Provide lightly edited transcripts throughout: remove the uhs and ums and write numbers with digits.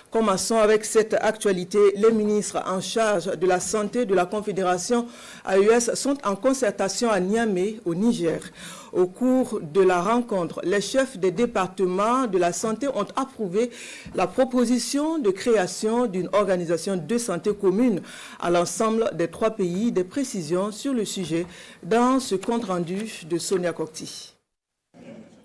Commençons avec cette actualité. Les ministres en charge de la santé de la Confédération AES sont en concertation à Niamey, au Niger. Au cours de la rencontre, les chefs des départements de la santé ont approuvé la proposition de création d'une organisation de santé commune à l'ensemble des 3 pays. Des précisions sur le sujet dans ce compte-rendu de Sonia Kokti.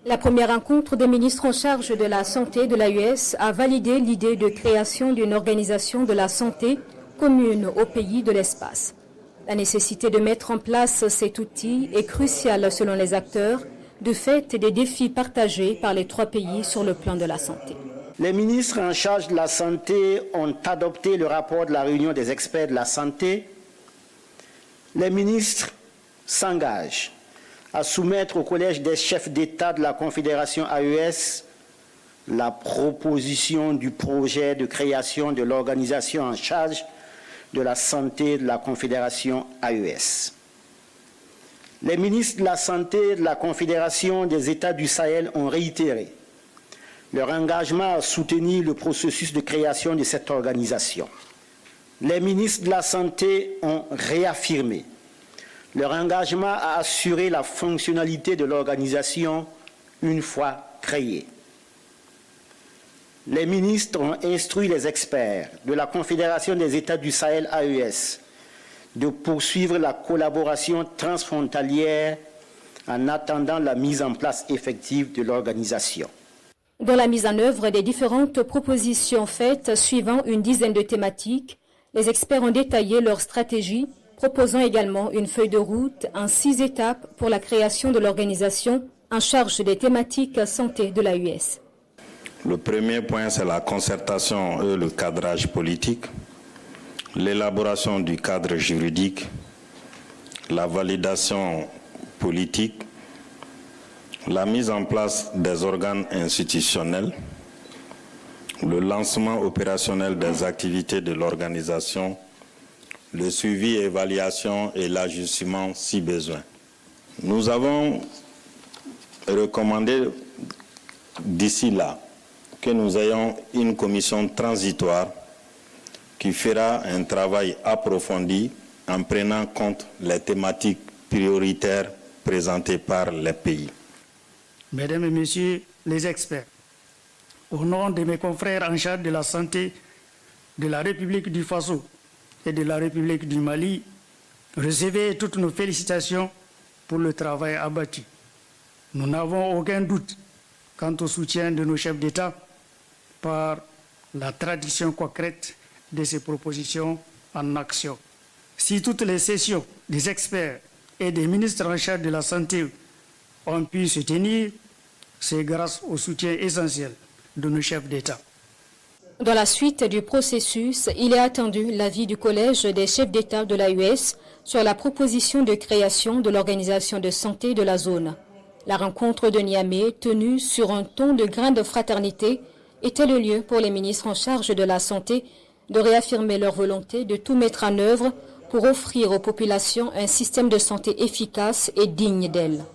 La première rencontre des ministres en charge de la santé de l'AES a validé l'idée de création d'une organisation de la santé commune aux pays de l'espace. La nécessité de mettre en place cet outil est cruciale selon les acteurs, du fait des défis partagés par les 3 pays sur le plan de la santé. Les ministres en charge de la santé ont adopté le rapport de la réunion des experts de la santé. Les ministres s'engagent à soumettre au Collège des chefs d'État de la Confédération AES la proposition du projet de création de l'organisation en charge de la santé de la Confédération AES. Les ministres de la Santé de la Confédération des États du Sahel ont réitéré leur engagement à soutenir le processus de création de cette organisation. Les ministres de la Santé ont réaffirmé leur engagement à assurer la fonctionnalité de l'organisation une fois créée. Les ministres ont instruit les experts de la Confédération des États du Sahel AES de poursuivre la collaboration transfrontalière en attendant la mise en place effective de l'organisation. Dans la mise en œuvre des différentes propositions faites suivant une dizaine de thématiques, les experts ont détaillé leur stratégie, proposant également une feuille de route en 6 étapes pour la création de l'organisation en charge des thématiques santé de l'AES. Le premier point, c'est la concertation et le cadrage politique, l'élaboration du cadre juridique, la validation politique, la mise en place des organes institutionnels, le lancement opérationnel des activités de l'organisation, le suivi, évaluation et l'ajustement si besoin. Nous avons recommandé d'ici là que nous ayons une commission transitoire qui fera un travail approfondi en prenant compte les thématiques prioritaires présentées par les pays. Mesdames et Messieurs les experts, au nom de mes confrères en charge de la santé de la République du Faso et de la République du Mali, recevez toutes nos félicitations pour le travail abattu. Nous n'avons aucun doute quant au soutien de nos chefs d'État par la traduction concrète de ces propositions en action. Si toutes les sessions des experts et des ministres en charge de la santé ont pu se tenir, c'est grâce au soutien essentiel de nos chefs d'État. Dans la suite du processus, il est attendu l'avis du Collège des chefs d'État de l'AES sur la proposition de création de l'organisation de santé de la zone. La rencontre de Niamey, tenue sur un ton de grande fraternité, était le lieu pour les ministres en charge de la santé de réaffirmer leur volonté de tout mettre en œuvre pour offrir aux populations un système de santé efficace et digne d'elles.